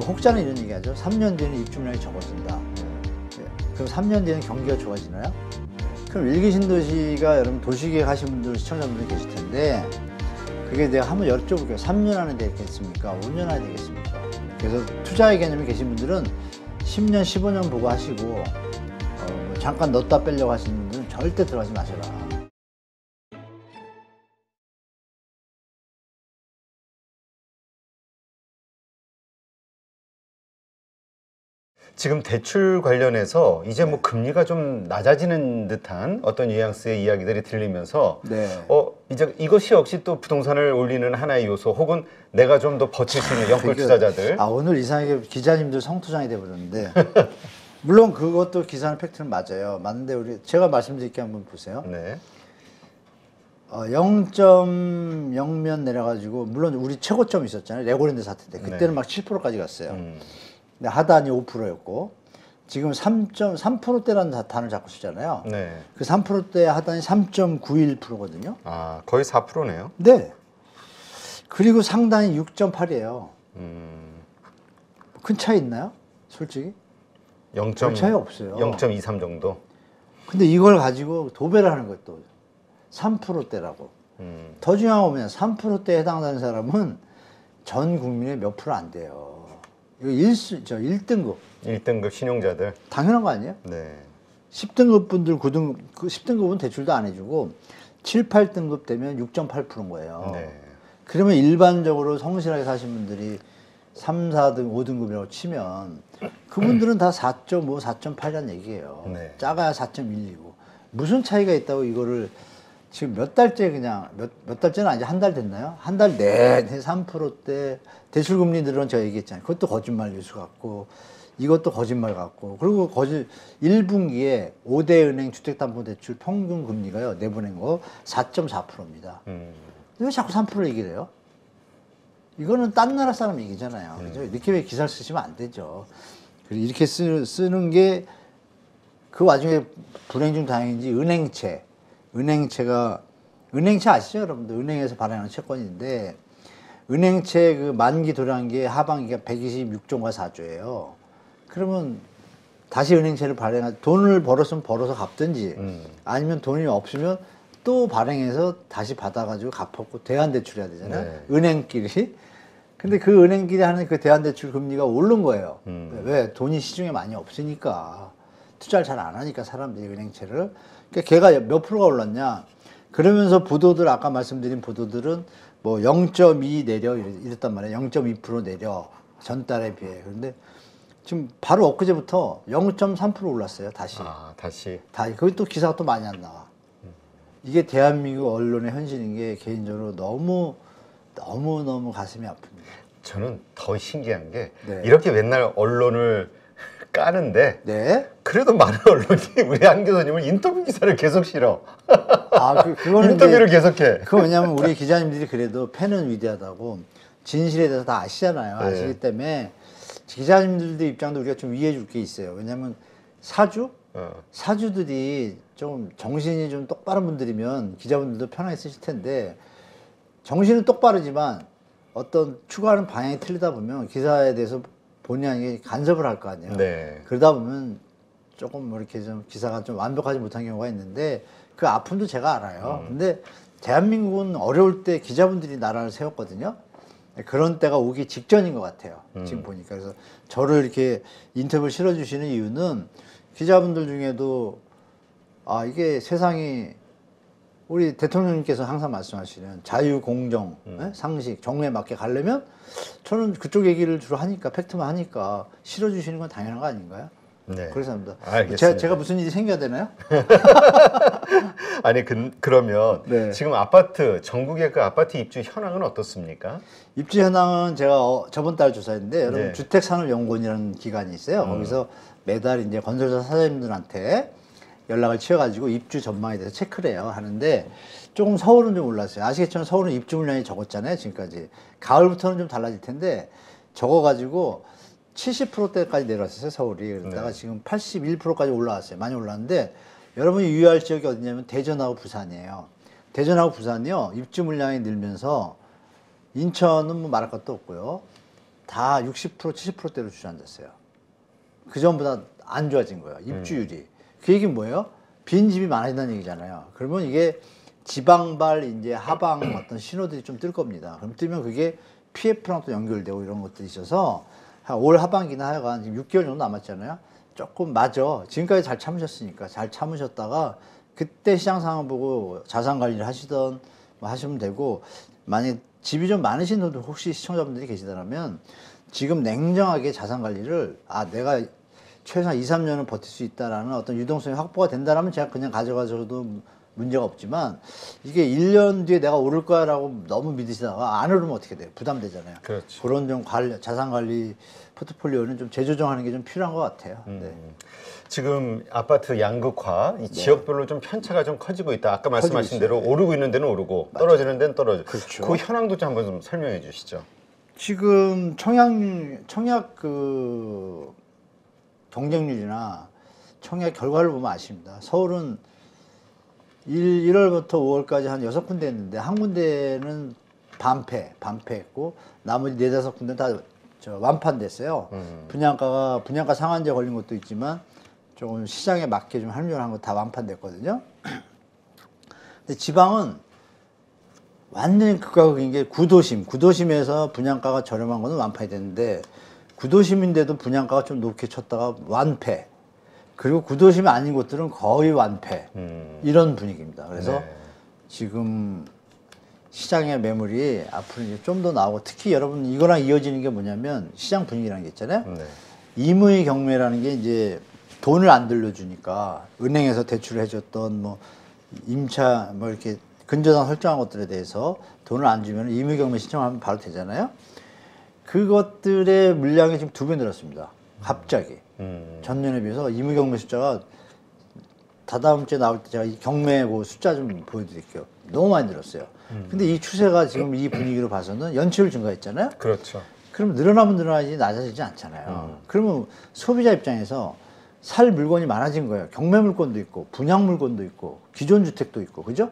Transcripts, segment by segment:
혹자는 이런 얘기하죠. 3년 뒤에는 입주 물량이 적어진다. 그럼 3년 뒤에는 경기가 좋아지나요? 그럼 일기 신도시가 여러분 도시계획 하신 분들, 시청자분들 계실 텐데 그게 내가 한번 여쭤볼게요. 3년 안에 되겠습니까? 5년 안에 되겠습니까? 그래서 투자의 개념이 계신 분들은 10년, 15년 보고 하시고 뭐 잠깐 넣었다 빼려고 하시는 분들은 절대 들어가지 마셔라. 지금 대출 관련해서 이제 뭐 금리가 좀 낮아지는 듯한 어떤 뉘앙스의 이야기들이 들리면서 네. 이제 이것이 역시 또 부동산을 올리는 하나의 요소 혹은 내가 좀 더 버틸 수 있는 영끌 투자자들. 오늘 이상하게 기자님들 성투장이 돼버렸는데 물론 그것도 기사는 팩트는 맞아요. 맞는데 제가 말씀드릴게 한번 보세요. 네. 0.0면 내려가지고 물론 우리 최고점이 있었잖아요. 레고랜드 사태 때 그때는 막 7%까지 갔어요. 근데 하단이 5%였고 지금 3.3%대라는 단어를 자꾸 쓰잖아요. 네. 그 3%대 하단이 3.91%거든요. 아, 거의 4%네요. 네. 그리고 상단이 6.8이에요. 큰 차이 있나요? 솔직히? 별 차이 없어요. 0.23 정도. 근데 이걸 가지고 도배를 하는 것도 3%대라고. 더 중요한 건 뭐냐? 3%대에 해당하는 사람은 전 국민의 몇 프로 안 돼요. 이거 1등급. 1등급 신용자들. 당연한 거 아니에요? 네. 10등급 분들, 9등급, 10등급은 대출도 안 해주고 7, 8등급 되면 6.8%인 거예요. 네. 그러면 일반적으로 성실하게 사신 분들이 3, 4등, 5등급이라고 치면 그분들은 다 4.5, 4.8이라는 얘기예요. 네. 작아야 4.1이고. 무슨 차이가 있다고 이거를 지금 몇 달째 그냥, 몇 달째는 아니지 한 달 됐나요? 한 달 내내 3%대 대출금리 늘은 제가 얘기했잖아요. 그것도 거짓말 뉴스 같고 이것도 거짓말 같고 그리고 1분기에 5대 은행 주택담보대출 평균 금리가요. 내보낸 거 4.4%입니다. 왜 자꾸 3% 얘기를 해요? 이거는 딴 나라 사람 얘기잖아요. 그죠? 이렇게 왜 기사를 쓰시면 안 되죠. 그리고 이렇게 쓰는 게 그 와중에 불행 중 다행인지 은행채 아시죠? 여러분들 은행에서 발행하는 채권인데 은행채 그 만기 도량기 하반기가 126조가 4조예요. 그러면 다시 은행채를 돈을 벌었으면 벌어서 갚든지 아니면 돈이 없으면 또 발행해서 다시 받아가지고 갚았고 대환대출해야 되잖아요. 네. 은행끼리. 근데 그 은행끼리 하는 그 대환대출 금리가 오른 거예요. 왜? 돈이 시중에 많이 없으니까. 투자를 잘 안 하니까 사람들이 은행채를. 그러니까 걔가 몇 프로가 올랐냐. 그러면서 보도들, 아까 말씀드린 보도들은 뭐 0.2 내려 이랬단 말이에요. 0.2% 내려. 전달에 비해. 그런데 지금 바로 엊그제부터 0.3% 올랐어요. 다시. 다시. 거기 또 기사가 또 많이 안 나와. 이게 대한민국 언론의 현실인 게 개인적으로 너무 가슴이 아픕니다. 저는 더 신기한 게 네. 이렇게 맨날 언론을 까는데 네. 그래도 많은 언론이 우리 한 교수님을 인터뷰 기사를 계속 실어. 그거는 인터뷰를 계속해. 그거 왜냐면 우리 기자님들이 그래도 팬은 위대하다고 진실에 대해서 다 아시잖아요. 네. 아시기 때문에 기자님들도 입장도 우리가 좀 이해해 줄 게 있어요. 왜냐면 사주들이 좀 정신이 좀 똑바른 분들이면 기자분들도 편하게 쓰실 텐데 정신은 똑바르지만 어떤 추구하는 방향이 틀리다 보면 기사에 대해서 본의 아니게 간섭을 할 거 아니에요. 네. 그러다 보면 조금 뭐 이렇게 좀 기사가 좀 완벽하지 못한 경우가 있는데 그 아픔도 제가 알아요. 근데 대한민국은 어려울 때 기자분들이 나라를 세웠거든요. 그런 때가 오기 직전인 것 같아요. 지금 보니까. 그래서 저를 이렇게 인터뷰를 실어주시는 이유는 기자분들 중에도 이게 세상이 우리 대통령님께서 항상 말씀하시는 자유, 공정, 상식, 정의에 맞게 가려면 저는 그쪽 얘기를 주로 하니까 팩트만 하니까 실어주시는 건 당연한 거 아닌가요? 네. 그래서 합니다. 알겠습니다. 제가 무슨 일이 생겨야 되나요? 아니 그러면 네. 지금 전국의 그 아파트 입주 현황은 어떻습니까? 입주 현황은 제가 저번 달 조사했는데 여러분 네. 주택산업연구원이라는 기관이 있어요. 거기서 매달 이제 건설사 사장님들한테 연락을 취해가지고 입주 전망에 대해서 체크를 해요. 하는데 조금 서울은 좀 올랐어요. 아시겠지만 서울은 입주 물량이 적었잖아요. 지금까지. 가을부터는 좀 달라질 텐데 적어가지고 70%대까지 내려왔어요. 서울이. 그러다가 지금 81%까지 올라왔어요. 많이 올랐는데 여러분이 유의할 지역이 어디냐면 대전하고 부산이에요. 대전하고 부산이요. 입주 물량이 늘면서 인천은 뭐 말할 것도 없고요. 다 60% 70%대로 주저앉았어요. 그 전보다 안 좋아진 거예요. 입주율이. 그 얘기는 뭐예요? 빈집이 많아진다는 얘기잖아요. 그러면 이게 지방발 이제 하방 어떤 신호들이 좀 뜰 겁니다. 그럼 뜨면 그게 PF랑 또 연결되고 이런 것들이 있어서 올 하반기나 하여간 지금 6개월 정도 남았잖아요. 조금 맞아. 지금까지 잘 참으셨으니까 잘 참으셨다가 그때 시장 상황 보고 자산 관리를 하시던 뭐 하시면 되고, 만약 집이 좀 많으신 분들 혹시 시청자분들이 계시다면 지금 냉정하게 자산 관리를 내가 최소한 2, 3년은 버틸 수 있다라는 어떤 유동성이 확보가 된다라면 제가 그냥 가져가셔도 문제가 없지만, 이게 1년 뒤에 내가 오를 거야라고 너무 믿으시다가 안 오르면 어떻게 돼요? 부담되잖아요. 그렇죠. 그런 좀 자산 관리 포트폴리오는 좀 재조정하는 게 좀 필요한 것 같아요. 네. 지금 아파트 양극화, 이 지역별로 좀 편차가 좀 커지고 있다. 아까 말씀하신 있어요. 대로 오르고 있는 데는 오르고 떨어지는 데는 떨어지고. 그렇죠. 그 현황도 좀 한번 좀 설명해 주시죠. 지금 청약 그 경쟁률이나 청약 결과를 보면 아십니다. 서울은 1월부터 5월까지 한 6군데 했는데 한 군데는 반패했고 나머지 4, 5군데는 다 완판됐어요. 분양가 상한제 걸린 것도 있지만 조금 시장에 맞게 좀 합리화한 거 다 완판됐거든요. 근데 지방은 완전히 극과 극인 게 구도심에서 분양가가 저렴한 거는 완판이 됐는데, 구도심인데도 분양가가 좀 높게 쳤다가 완패, 그리고 구도심이 아닌 곳들은 거의 완패, 이런 분위기입니다. 그래서 지금 시장의 매물이 앞으로 이제 좀 더 나오고, 특히 여러분 이거랑 이어지는 게 뭐냐면 시장 분위기라는 게 있잖아요. 임의 경매라는 게 이제 돈을 안 들려주니까 은행에서 대출을 해줬던 뭐 임차 뭐 이렇게 근저당 설정한 것들에 대해서 돈을 안 주면 임의 경매 신청하면 바로 되잖아요. 그것들의 물량이 지금 2배 늘었습니다. 갑자기. 전년에 비해서 임의 경매 숫자가 다다음 주에 나올 때 제가 이 경매 그 숫자 좀 보여드릴게요. 너무 많이 늘었어요. 근데 이 추세가 지금 이 분위기로 봐서는 연체율 증가했잖아요. 그렇죠. 그럼 늘어나면 늘어나지 낮아지지 않잖아요. 그러면 소비자 입장에서 살 물건이 많아진 거예요. 경매 물건도 있고 분양 물건도 있고 기존 주택도 있고, 그죠?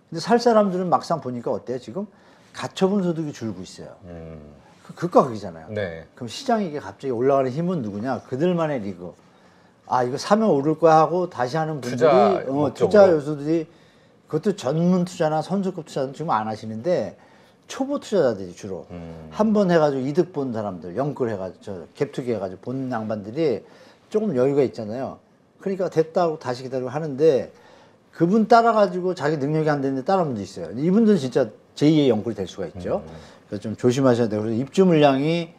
근데 살 사람들은 막상 보니까 어때요? 지금 가처분 소득이 줄고 있어요. 극과 극이잖아요. 네. 그럼 시장이 이게 갑자기 올라가는 힘은 누구냐? 그들만의 리그. 이거 사면 오를 거야 하고 다시 하는 분들이 투자 요소들이, 그것도 전문 투자나 선수급 투자는 지금 안 하시는데 초보 투자자들이 주로 한 번 해가지고 이득 본 사람들, 영끌 해가지고 갭투기 해가지고 본 양반들이 조금 여유가 있잖아요. 그러니까 됐다고 다시 기다리고 하는데, 그분 따라가지고 자기 능력이 안 되는데 따라하는 분도 있어요. 이분들은 진짜 제2의 영끌이 될 수가 있죠. 그래서 좀 조심하셔야 돼요. 그래서 입주 물량이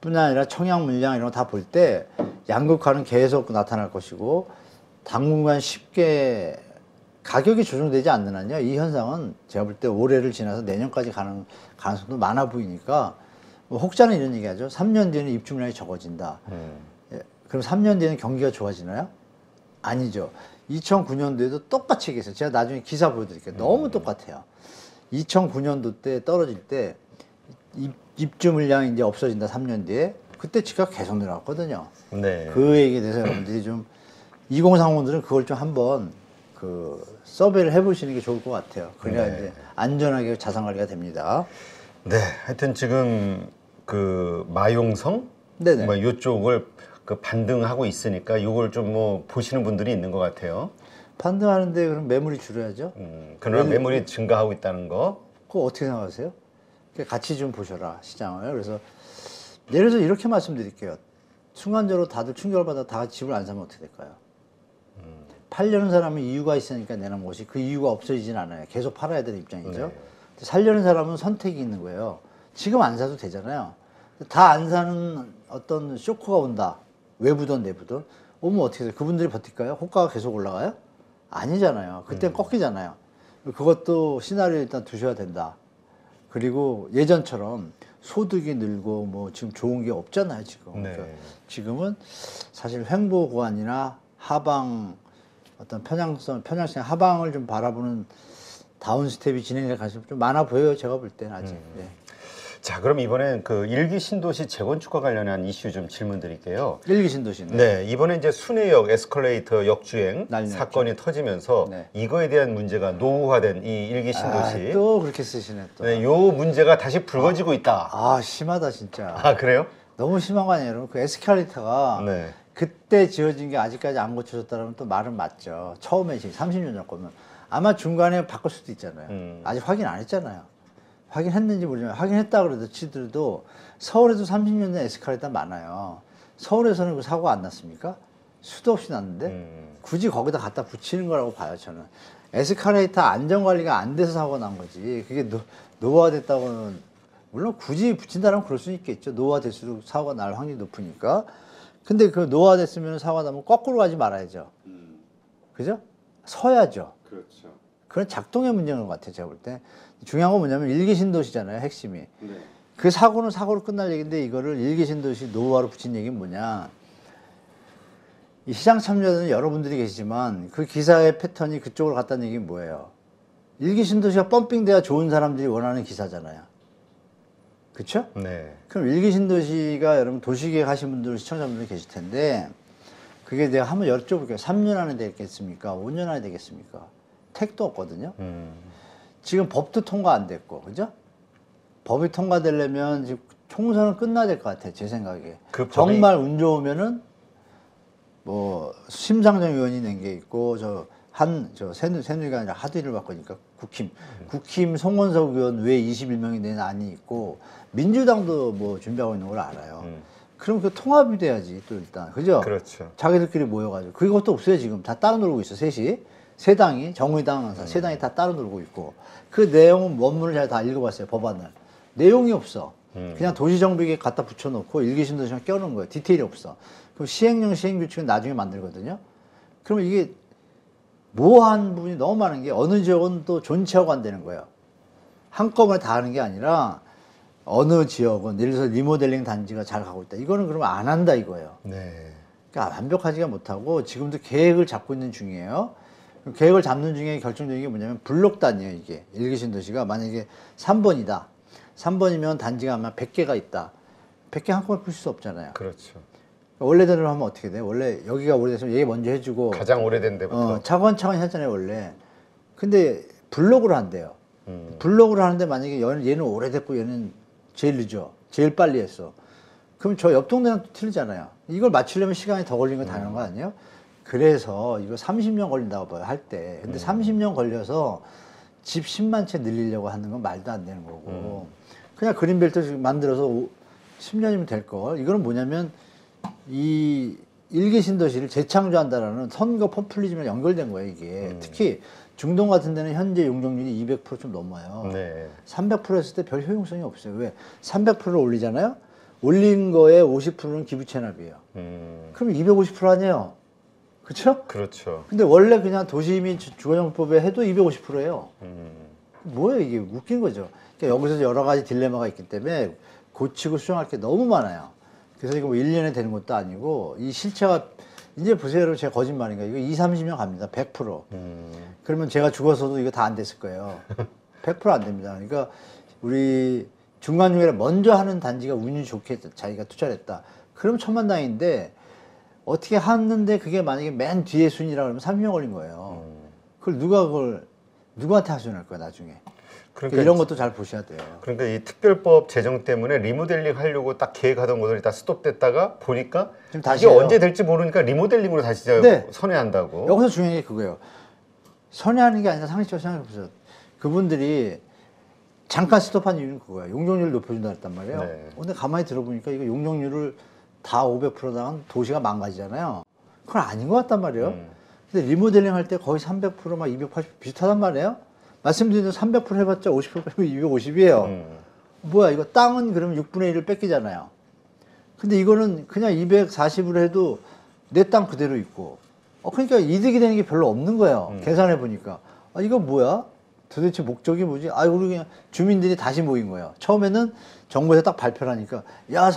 뿐 아니라 청약 물량 이런 거 다 볼 때 양극화는 계속 나타날 것이고, 당분간 쉽게 가격이 조정되지 않는 한요, 이 현상은 제가 볼 때 올해를 지나서 내년까지 가는 가능성도 많아 보이니까, 뭐 혹자는 이런 얘기 하죠. 3년 뒤에는 입주 물량이 적어진다. 그럼 3년 뒤에는 경기가 좋아지나요? 아니죠. 2009년도에도 똑같이 얘기했어요. 제가 나중에 기사 보여드릴게요. 너무 똑같아요. 2009년도 때 떨어질 때 입주 물량이 이제 없어진다, 3년 뒤에. 그때 집값 계속 늘어났거든요. 네. 그 얘기에 대해서 여러분들이 좀 2030들은 그걸 좀 한번 서베이를 해보시는 게 좋을 것 같아요. 그래야 이제 안전하게 자산 관리가 됩니다. 네. 하여튼 지금 그 마용성 네네. 뭐 이쪽을 그 반등하고 있으니까 이걸 좀 뭐 보시는 분들이 있는 것 같아요. 반등하는데 그럼 매물이 줄어야죠. 그러나 매물이 증가하고 있다는 거. 그거 어떻게 생각하세요? 같이 좀 보셔라, 시장을. 그래서 예를 들어서 이렇게 말씀드릴게요. 순간적으로 다들 충격을 받아 다 집을 안 사면 어떻게 될까요? 팔려는 사람은 이유가 있으니까 내는 것이, 그 이유가 없어지진 않아요. 계속 팔아야 되는 입장이죠. 살려는 사람은 선택이 있는 거예요. 지금 안 사도 되잖아요. 다 안 사는 어떤 쇼크가 온다. 외부든 내부든. 오면 어떻게 돼요? 그분들이 버틸까요? 호가가 계속 올라가요? 아니잖아요. 그땐 꺾이잖아요. 그것도 시나리오 일단 두셔야 된다. 그리고 예전처럼 소득이 늘고 뭐 지금 좋은 게 없잖아요, 지금. 네. 그러니까 지금은 사실 횡보 구간이나 하방 어떤 편향성 하방을 좀 바라보는 다운 스텝이 진행될 가능성이 좀 많아 보여요, 제가 볼 때는 아직. 네. 자, 그럼 이번엔 그 일기 신도시 재건축과 관련한 이슈 좀 질문 드릴게요. 일기 신도시네. 네, 이번에 이제 순회역 에스컬레이터 역주행 난리 사건이 터지면서 네. 이거에 대한 문제가 노후화된 이 일기 신도시. 또 그렇게 쓰시네 또. 네, 요 문제가 다시 불거지고 있다. 아 심하다 진짜. 아, 그래요? 너무 심한 거 아니에요 여러분. 그 에스컬레이터가 네. 그때 지어진 게 아직까지 안 고쳐졌다면 또 말은 맞죠. 처음에 30년 전 거면 아마 중간에 바꿀 수도 있잖아요. 아직 확인 안 했잖아요. 확인했는지 모르지만 확인했다 그래도 치더라도 서울에도 30년 전 에스컬레이터 많아요. 서울에서는 그 사고가 안 났습니까? 수도 없이 났는데 굳이 거기다 갖다 붙이는 거라고 봐요 저는. 에스컬레이터 안전관리가 안 돼서 사고가 난 거지. 그게 노후화됐다고는 물론 굳이 붙인다면 그럴 수 있겠죠. 노후화될수록 사고가 날 확률이 높으니까. 근데 그 노후화됐으면 사고가 나면 거꾸로 가지 말아야죠. 그죠? 서야죠. 그렇죠. 그런 작동의 문제인 것 같아요 제가 볼 때. 중요한 건 뭐냐면 일기 신도시잖아요 핵심이. 네. 그 사고는 사고로 끝날 얘기인데 이거를 일기 신도시 노후화로 붙인 얘기는 뭐냐. 이 시장 참여자는 여러분들이 계시지만 그 기사의 패턴이 그쪽으로 갔다는 얘기는 뭐예요? 일기 신도시가 펌핑돼야 좋은 사람들이 원하는 기사잖아요. 그쵸? 네. 그럼 일기 신도시가 여러분 도시계획 하신 분들 시청자분들 계실 텐데 그게 내가 한번 여쭤볼게요. 3년 안에 되겠습니까? 5년 안에 되겠습니까? 택도 없거든요. 지금 법도 통과 안 됐고, 그죠? 법이 통과되려면 지금 총선은 끝나야 될 것 같아요, 제 생각에. 그 법이- 정말 운 좋으면은 뭐 심상정 의원이 낸 게 있고 새누리가 아니라 하두리를 바꾸니까 국힘 송원석 의원 외 21명이 낸 안이 있고 민주당도 뭐 준비하고 있는 걸 알아요. 그럼 그 통합이 돼야지 또 일단 그죠? 그렇죠. 자기들끼리 모여가지고 그것도 없어요 지금 다 따로 놀고 있어 셋이 세 당이 정의당 세 당이 다 따로 놀고 있고 그 내용은 원문을 잘 다 읽어봤어요 법안을 내용이 없어 그냥 도시정비계획 갖다 붙여놓고 일기신도시만 껴놓은 거예요 디테일이 없어 그럼 시행령 시행규칙은 나중에 만들거든요 그러면 이게 모호한 부분이 너무 많은 게 어느 지역은 또 존치하고 안 되는 거예요 한꺼번에 다 하는 게 아니라 어느 지역은 예를 들어서 리모델링 단지가 잘 가고 있다 이거는 그러면 안 한다 이거예요 네. 그러니까 완벽하지가 못하고 지금도 계획을 잡고 있는 중이에요. 계획을 잡는 중에 결정적인 게 뭐냐면 블록단이에요 이게. 일기신도시가 만약에 3번이다. 3번이면 단지가 아마 100개가 있다. 100개 한꺼번에 풀 수 없잖아요. 그렇죠. 원래대로 하면 어떻게 돼? 원래 여기가 오래됐으면 얘기 먼저 해주고 가장 오래된 데부터. 차근차근 했잖아요 원래. 근데 블록으로 한대요. 블록으로 하는데 만약에 얘는 오래됐고 얘는 제일 늦어. 제일 빨리 했어. 그럼 저 옆 동네랑 또 틀리잖아요. 이걸 맞추려면 시간이 더 걸리는 건 당연한 거 아니에요? 그래서 이거 30년 걸린다고 봐요, 할 때. 근데 30년 걸려서 집 10만 채 늘리려고 하는 건 말도 안 되는 거고. 그냥 그린벨트 만들어서 10년이면 될 걸. 이거는 뭐냐면 이 일개 신도시를 재창조한다라는 선거 포퓰리즘에 연결된 거예요, 이게. 특히 중동 같은 데는 현재 용적률이 200%좀 넘어요. 네. 300% 했을 때 별 효용성이 없어요. 왜? 300%를 올리잖아요? 올린 거에 50%는 기부 체납이에요. 그럼 250% 아니에요. 그쵸? 그렇죠. 근데 원래 그냥 도시 및 주거정법에 해도 250%예요. 뭐예요 이게 웃긴 거죠. 그러니까 여기서 여러 가지 딜레마가 있기 때문에 고치고 수정할 게 너무 많아요. 그래서 이거 뭐 1년에 되는 것도 아니고 이 실체가 이제 보세요 여러분 제가 거짓말인가 이거 30년 갑니다. 100%. 그러면 제가 죽어서도 이거 다 안 됐을 거예요. 100% 안 됩니다. 그러니까 우리 중간중간에 먼저 하는 단지가 운이 좋게 자기가 투자를 했다. 그럼 천만다행인데 어떻게 하는데 그게 만약에 맨 뒤에 순위라 그러면 30년 걸린 거예요. 그걸 누구한테 하소연할 거야 나중에. 그러니까 이런 것도 잘 보셔야 돼요. 그러니까 이 특별법 제정 때문에 리모델링 하려고 딱 계획하던 것들이 다 스톱됐다가 보니까 지금 이게 다시 해요. 언제 될지 모르니까 리모델링으로 다시 네. 선회한다고. 여기서 중요한 게 그거예요. 선회하는 게 아니라 상식적으로 생각해보세요. 그분들이 잠깐 스톱한 이유는 그거야. 용적률을 높여준다 했단 말이에요. 네. 근데 가만히 들어보니까 이거 용적률을 다 500%당 도시가 망가지잖아요. 그건 아닌 것 같단 말이에요. 근데 리모델링 할 때 거의 300% 막 280 비슷하단 말이에요. 말씀드린 대로 300% 해봤자 50% 빼면 250이에요. 뭐야 이거 땅은 그러면 6분의 1을 뺏기잖아요. 근데 이거는 그냥 240으로 해도 내 땅 그대로 있고 그러니까 이득이 되는 게 별로 없는 거예요. 계산해 보니까 이거 뭐야? 도대체 목적이 뭐지? 우리 그냥 주민들이 다시 모인 거예요. 처음에는 정부에서 딱 발표를 하니까 야,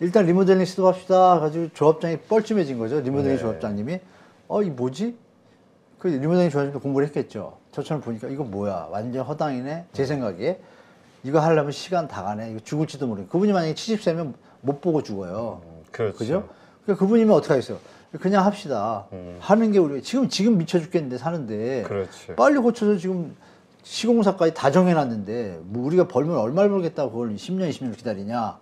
일단 리모델링 시도합시다. 가지고 조합장이 뻘쭘해진 거죠. 리모델링 네. 조합장님이 이 뭐지? 그 리모델링 조합장도 공부를 했겠죠. 저처럼 보니까 이거 뭐야? 완전 허당이네. 제 생각에. 이거 하려면 시간 다 가네. 이거 죽을지도 모르겠고. 그분이 만약에 70세면 못 보고 죽어요. 그렇죠. 그죠? 그러니까 그분이면 어떻게 하겠어요? 그냥 합시다. 하는 게 우리 지금 미쳐 죽겠는데 사는데 그렇죠. 빨리 고쳐서 지금 시공사까지 다 정해놨는데 뭐 우리가 벌면 얼마를 벌겠다고 그걸 10년, 20년을 기다리냐.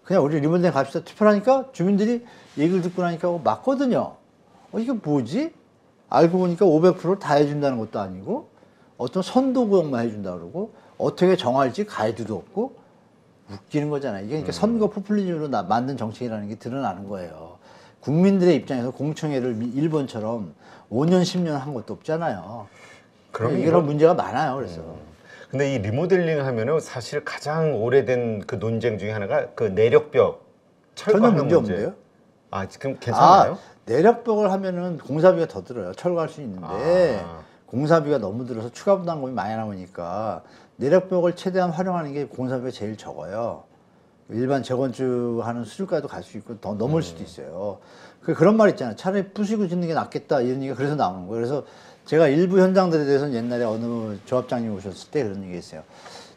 그냥 우리 리모델링 갑시다. 투표를 하니까 주민들이 얘기를 듣고 나니까 맞거든요. 이게 뭐지? 알고 보니까 500%를 다 해준다는 것도 아니고 어떤 선도 구역만 해준다 그러고 어떻게 정할지 가이드도 없고 웃기는 거잖아요. 이게 그러니까 선거 포퓰리즘으로 만든 정책이라는 게 드러나는 거예요. 국민들의 입장에서 공청회를 일본처럼 5년, 10년 한 것도 없잖아요. 그럼 이런 문제가 많아요. 그래서. 근데 이 리모델링 하면은 사실 가장 오래된 그 논쟁 중에 하나가 그 내력벽 전혀 철거하는 문제 문제. 없는데요? 아, 지금 괜찮아요? 내력벽을 하면은 공사비가 더 들어요. 철거할 수 있는데 공사비가 너무 들어서 추가 부담금이 많이 나오니까 내력벽을 최대한 활용하는 게 공사비가 제일 적어요. 일반 재건축하는 수준까지도 갈 수 있고 더 넘을 수도 있어요. 그런 말 있잖아요. 차라리 부수고 짓는 게 낫겠다 이런 얘기가 그래서 나오는 거예요. 그래서 제가 일부 현장들에 대해서는 옛날에 어느 조합장님 오셨을 때 그런 얘기 했어요.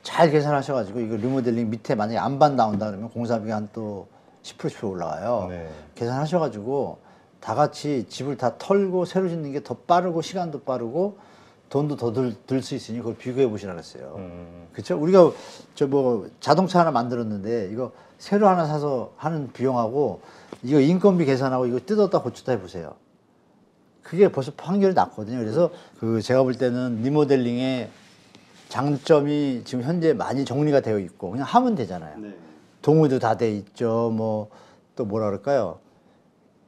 잘 계산하셔가지고 이거 리모델링 밑에 만약에 안반 나온다 그러면 공사비가 한 또 10% 올라가요. 네. 계산하셔가지고 다 같이 집을 다 털고 새로 짓는 게 더 빠르고 시간도 빠르고 돈도 더 들 수 있으니 그걸 비교해 보시라 그랬어요. 그렇죠? 우리가 저 뭐 자동차 하나 만들었는데 이거 새로 하나 사서 하는 비용하고 이거 인건비 계산하고 이거 뜯었다 고쳤다 해보세요. 그게 벌써 판결이 났거든요. 그래서 그 제가 볼 때는 리모델링의 장점이 지금 현재 많이 정리가 되어 있고 그냥 하면 되잖아요. 네. 동의도 다 돼 있죠. 뭐 또 뭐라 그럴까요?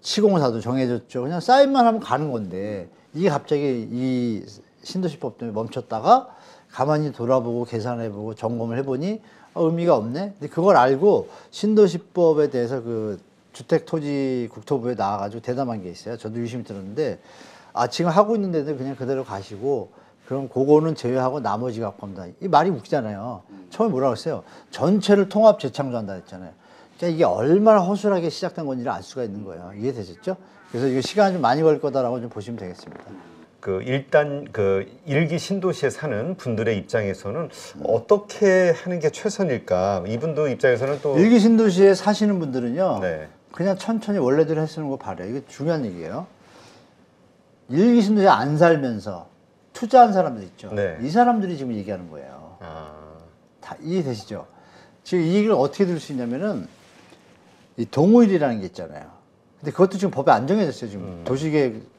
시공사도 정해졌죠. 그냥 사인만 하면 가는 건데 이게 갑자기 이 신도시법 때문에 멈췄다가 가만히 돌아보고 계산해보고 점검을 해보니 의미가 없네. 근데 그걸 알고 신도시법에 대해서 그 주택토지국토부에 나와가지고 대담한 게 있어요. 저도 유심히 들었는데 지금 하고 있는 데는 그냥 그대로 가시고 그럼 그거는 제외하고 나머지 갖고 합니다. 이 말이 웃기잖아요. 처음에 뭐라고 했어요? 전체를 통합 재창조한다 했잖아요. 그러니까 이게 얼마나 허술하게 시작된 건지를 알 수가 있는 거예요. 이해되셨죠? 그래서 이거 시간이 좀 많이 걸릴 거다라고 좀 보시면 되겠습니다. 그 일단 그 일기 신도시에 사는 분들의 입장에서는 어떻게 하는 게 최선일까? 이분도 입장에서는 또 일기 신도시에 사시는 분들은요. 네. 그냥 천천히 원래대로 했으는 거 바래요. 이게 중요한 얘기예요. 일기 신도시에 안 살면서 투자한 사람들 있죠. 네. 이 사람들이 지금 얘기하는 거예요. 다 이해되시죠? 지금 이 얘기를 어떻게 들을 수 있냐면은 이 동의율이라는 게 있잖아요. 근데 그것도 지금 법에 안 정해졌어요. 지금 도시계획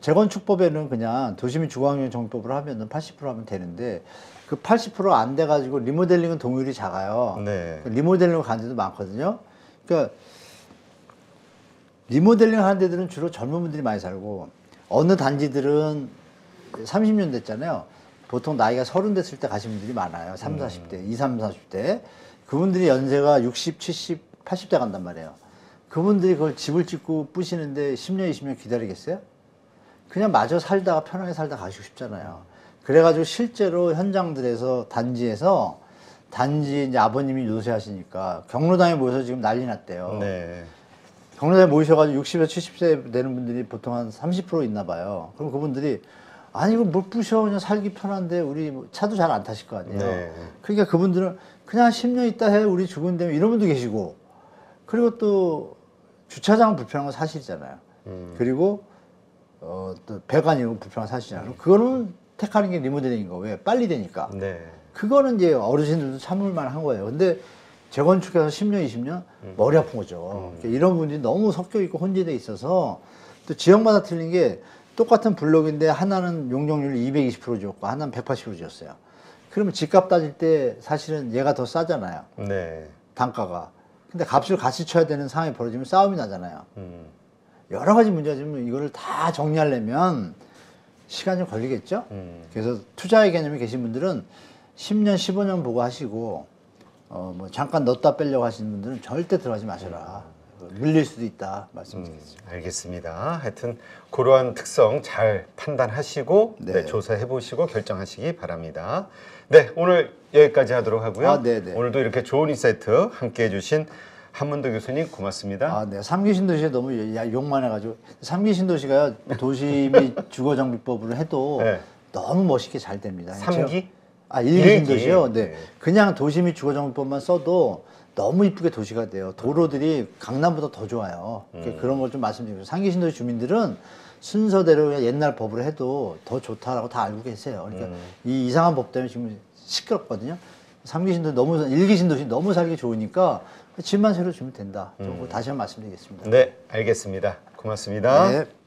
재건축법에는 그냥 도시민 주거환경 정비법으로 하면은 80% 하면 되는데 그 80% 안 돼가지고 리모델링은 동의율이 작아요. 네. 리모델링을 간 데도 많거든요. 그러니까 리모델링 하는 데들은 주로 젊은 분들이 많이 살고 어느 단지들은 30년 됐잖아요. 보통 나이가 30 됐을 때 가신 분들이 많아요. 3, 40대, 20, 30, 40대. 그분들이 연세가 60, 70, 80대 간단 말이에요. 그분들이 그걸 집을 짓고 부시는데 10년, 20년 기다리겠어요? 그냥 마저 살다가 편하게 살다 가시고 싶잖아요. 그래가지고 실제로 현장들에서 단지 이제 아버님이 요새하시니까 경로당에 모여서 지금 난리 났대요. 네. 경로당에 모이셔가지고 60세, 70세 되는 분들이 보통 한 30% 있나 봐요. 그럼 그분들이 아니 이거 뭘 부셔 그냥 살기 편한데 우리 뭐 차도 잘 안 타실 거 아니에요. 네. 그러니까 그분들은 그냥 10년 있다 해 우리 죽은 다음에 이런 분도 계시고 그리고 또 주차장은 불편한 건 사실이잖아요. 그리고 또 배관이고 불편한 건 사실이잖아요. 그거는 택하는 게 리모델링인 거. 왜? 빨리 되니까. 네. 그거는 이제 어르신들도 참을 만한 거예요. 근데 재건축해서 10년, 20년 머리 아픈 거죠. 그러니까 이런 분들이 너무 섞여 있고 혼재돼 있어서 또 지역마다 틀린 게 똑같은 블록인데 하나는 용적률이 220% 지었고 하나는 180% 지었어요. 그러면 집값 따질 때 사실은 얘가 더 싸잖아요. 네. 단가가. 근데 값을 같이 쳐야 되는 상황이 벌어지면 싸움이 나잖아요. 여러 가지 문제가 있으면 이거를 다 정리하려면 시간이 좀 걸리겠죠? 그래서 투자의 개념이 계신 분들은 10년, 15년 보고 하시고, 뭐 잠깐 넣었다 빼려고 하시는 분들은 절대 들어가지 마셔라. 밀릴 수도 있다. 말씀드리겠습니다. 알겠습니다. 하여튼 그러한 특성 잘 판단하시고 네. 네, 조사해보시고 결정하시기 바랍니다. 네, 오늘 여기까지 하도록 하고요. 네네. 오늘도 이렇게 좋은 인사이트 함께해 주신 한문도 교수님 고맙습니다. 네. 3기 신도시에 너무 욕만 해가지고 3기 신도시가요. 도시 및 주거정비법으로 해도 네. 너무 멋있게 잘 됩니다. 3기? 아, 일기 신도시요? 일기. 네. 그냥 도시 및 주거정비법만 써도 너무 이쁘게 도시가 돼요. 도로들이 강남보다 더 좋아요. 그런 걸 좀 말씀드리고 상기 신도시 주민들은 순서대로 그냥 옛날 법으로 해도 더 좋다라고 다 알고 계세요. 그러니까 이 이상한 법 때문에 지금 시끄럽거든요. 상기 신도시 너무 일기 신도시 너무 살기 좋으니까 집만 새로 주면 된다. 좀 다시 한번 말씀드리겠습니다. 네, 알겠습니다. 고맙습니다. 네.